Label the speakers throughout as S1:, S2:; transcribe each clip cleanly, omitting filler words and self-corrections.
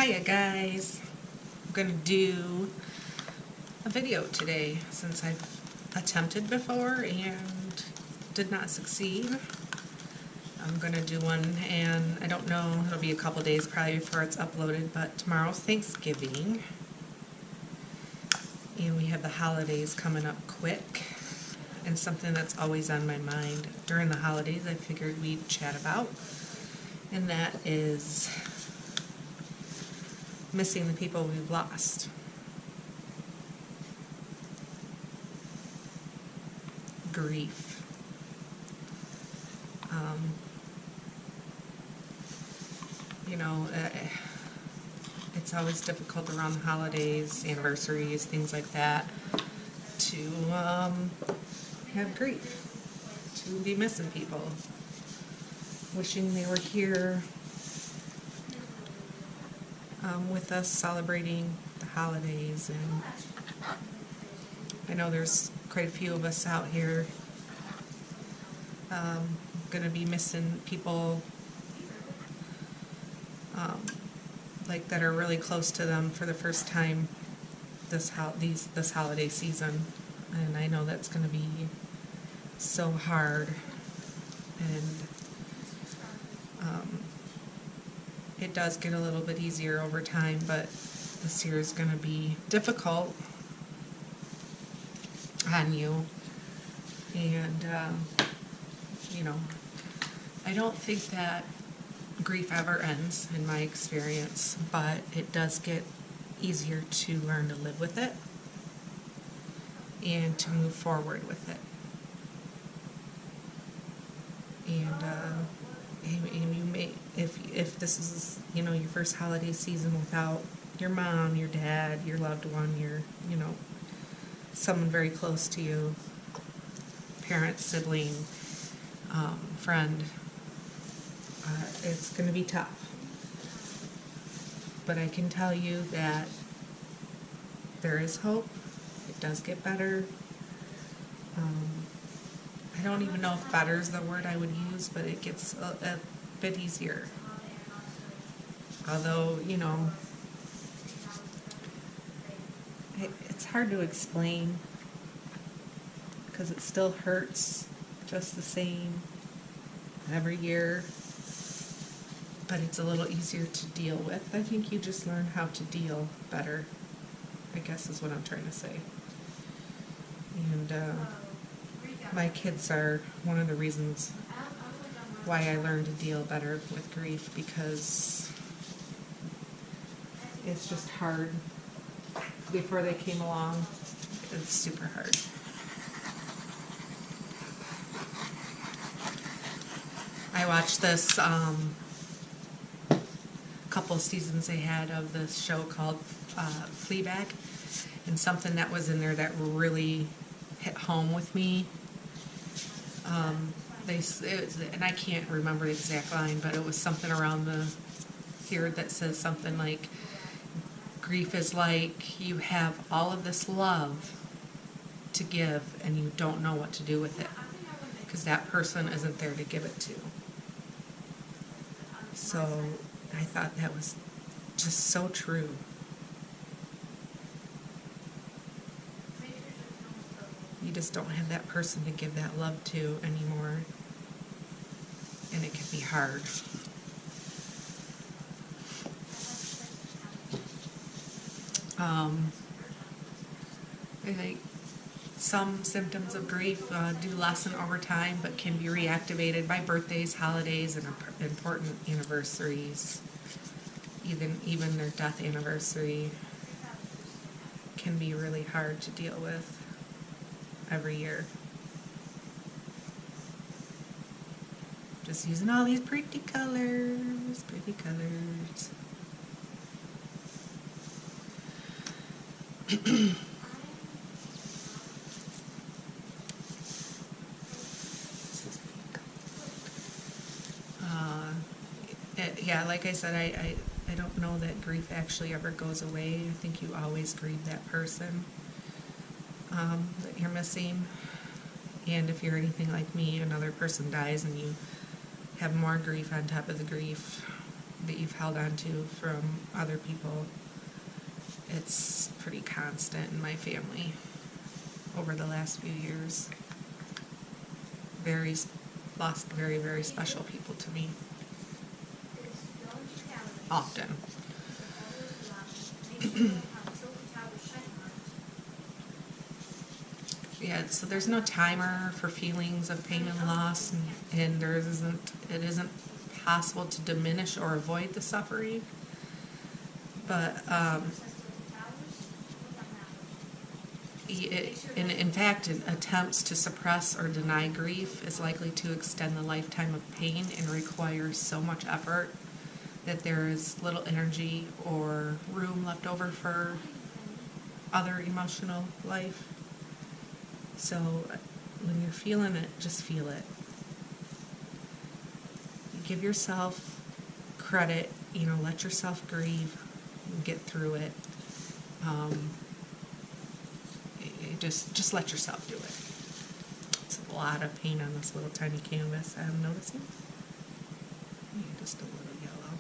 S1: Hiya guys, I'm gonna do a video today since I've attempted before and did not succeed. I'm gonna do one, and I don't know, it'll be a couple days probably before it's uploaded, but tomorrow's Thanksgiving and we have the holidays coming up quick, and something that's always on my mind during the holidays I figured we'd chat about, and that is missing the people we've lost. Grief. It's always difficult around the holidays, anniversaries, things like that, to have grief, to be missing people, wishing they were here with us celebrating the holidays. And I know there's quite a few of us out here going to be missing people like that are really close to them for the first time this holiday season, and I know that's going to be so hard, and it does get a little bit easier over time, but this year is going to be difficult on you. And I don't think that grief ever ends in my experience, but it does get easier to learn to live with it and to move forward with it. And you may, if this is your first holiday season without your mom, your dad, your loved one, your someone very close to you, parent, sibling, friend, it's going to be tough. But I can tell you that there is hope. It does get better. I don't even know if better is the word I would use, but it gets a bit easier. Although, it's hard to explain because it still hurts just the same every year, but it's a little easier to deal with. I think you just learn how to deal better, I guess is what I'm trying to say. And my kids are one of the reasons why I learned to deal better with grief, because it's just hard. Before they came along, it's super hard. I watched this couple seasons they had of this show called Fleabag, and something that was in there that really hit home with me. And I can't remember the exact line, but it was something around here that says something like, grief is like you have all of this love to give and you don't know what to do with it because that person isn't there to give it to. So I thought that was just so true. You just don't have that person to give that love to anymore, and it can be hard. I think some symptoms of grief do lessen over time, but can be reactivated by birthdays, holidays, and important anniversaries. Even their death anniversary can be really hard to deal with every year. Just using all these pretty colors, pretty colors. Yeah, like I said, I don't know that grief actually ever goes away. I think you always grieve that person that you're missing. And if you're anything like me, another person dies and you have more grief on top of the grief. that you've held on to from other people. It's pretty constant in my family over the last few years. Lost very, very special people to me. Often. Yeah, so there's no timer for feelings of pain and loss, and it isn't possible to diminish or avoid the suffering. But in fact, attempts to suppress or deny grief is likely to extend the lifetime of pain and requires so much effort that there is little energy or room left over for other emotional life. So when you're feeling it, just feel it. Give yourself credit, let yourself grieve and get through it. Just let yourself do it. It's a lot of paint on this little tiny canvas, I'm noticing. Just a little yellow.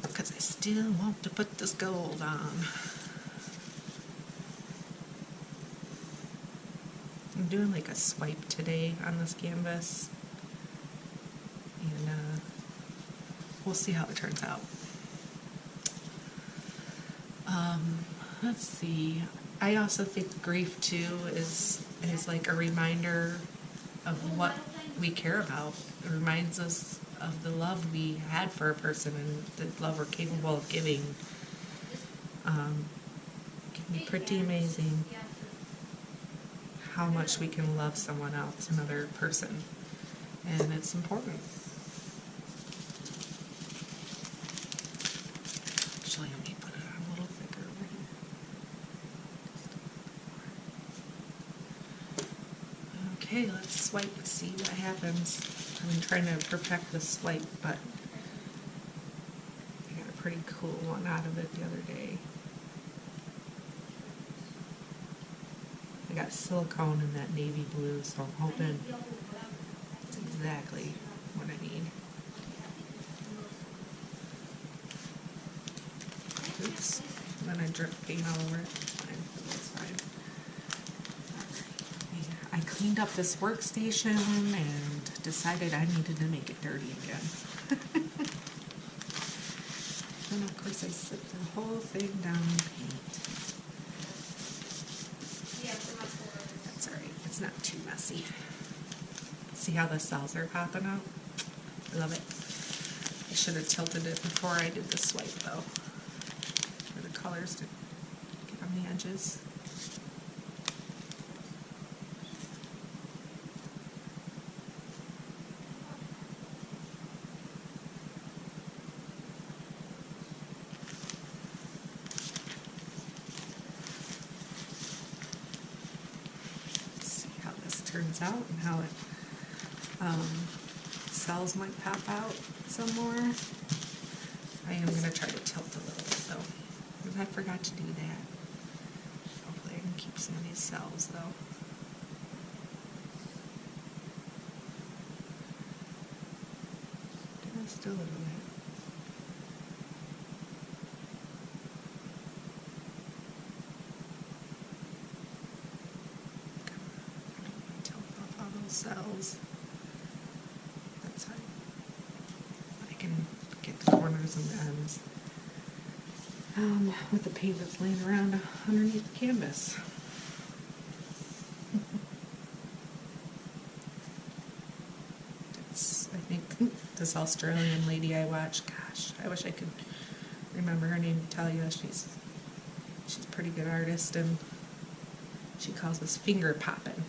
S1: Because I still want to put this gold on. I'm doing like a swipe today on this canvas. And we'll see how it turns out. Let's see. I also think grief too is like a reminder of what we care about. It reminds us of the love we had for a person and the love we're capable of giving. It can be pretty amazing how much we can love someone else, another person, and it's important. Actually, let me put it on a little thicker over here. Okay, let's swipe and see what happens. I've been trying to perfect the swipe, but I got a pretty cool one out of it the other day. I got silicone in that navy blue, so I'm hoping it's exactly what I need. Oops, and then I dripped paint all over it. It's fine. Yeah, I cleaned up this workstation and decided I needed to make it dirty again. And of course I slipped the whole thing down in paint. That's alright, it's not too messy. See how the cells are popping out? I love it. I should have tilted it before I did the swipe though, for the colors to get on the edges. Turns out and how it cells might pop out some more. I am going to try to tilt a little bit though, because I forgot to do that. Hopefully I can keep some of these cells though. Just a little bit. Cells. That's fine. I can get the corners and the ends with the paint that's laying around underneath the canvas. I think this Australian lady I watch, gosh, I wish I could remember her name to tell you. She's a pretty good artist, and she calls this finger popping.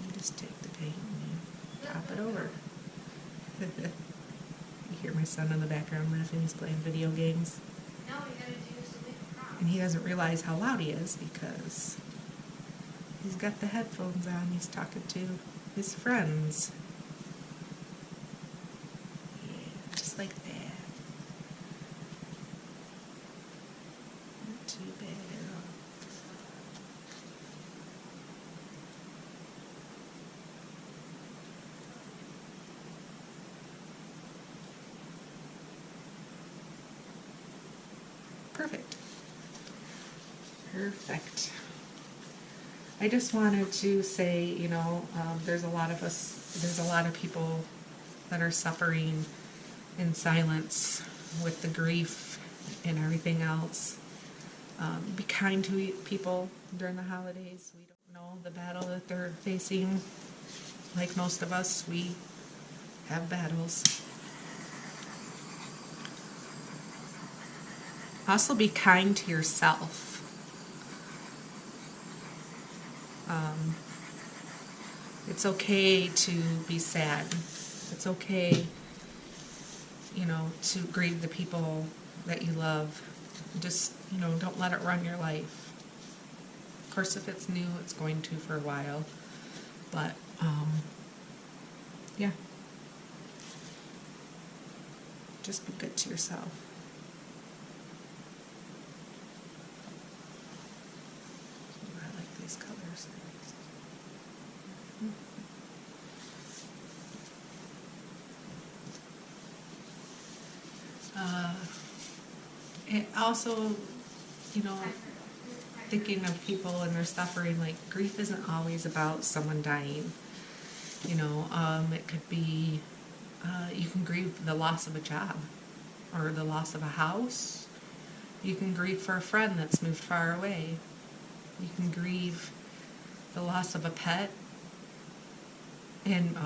S1: You just take the paint and you pop it over. You hear my son in the background laughing. He's playing video games. And he doesn't realize how loud he is because he's got the headphones on. He's talking to his friends. Yeah, just like that. Not too bad at all. Perfect. I just wanted to say, there's a lot of people that are suffering in silence with the grief and everything else. Be kind to people during the holidays. We don't know the battle that they're facing. Like most of us, we have battles. Also, be kind to yourself. It's okay to be sad. It's okay, to grieve the people that you love. Just, don't let it run your life. Of course, if it's new, it's going to for a while. But, yeah. Just be good to yourself. I like these colors. And also, thinking of people and their suffering, like grief isn't always about someone dying. It could be, you can grieve the loss of a job or the loss of a house. You can grieve for a friend that's moved far away. You can grieve the loss of a pet. And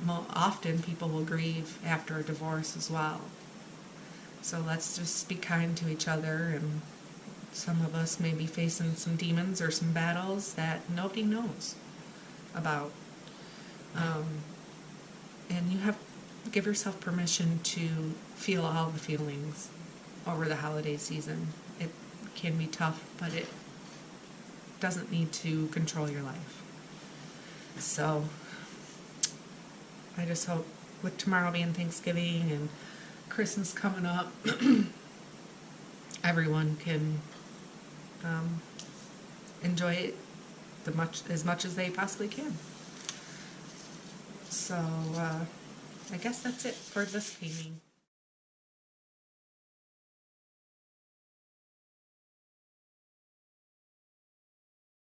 S1: often people will grieve after a divorce as well. So let's just be kind to each other, and some of us may be facing some demons or some battles that nobody knows about. And give yourself permission to feel all the feelings over the holiday season. It can be tough, but it doesn't need to control your life. So I just hope, with tomorrow being Thanksgiving and Christmas coming up, everyone can enjoy it as much as they possibly can. So I guess that's it for this painting.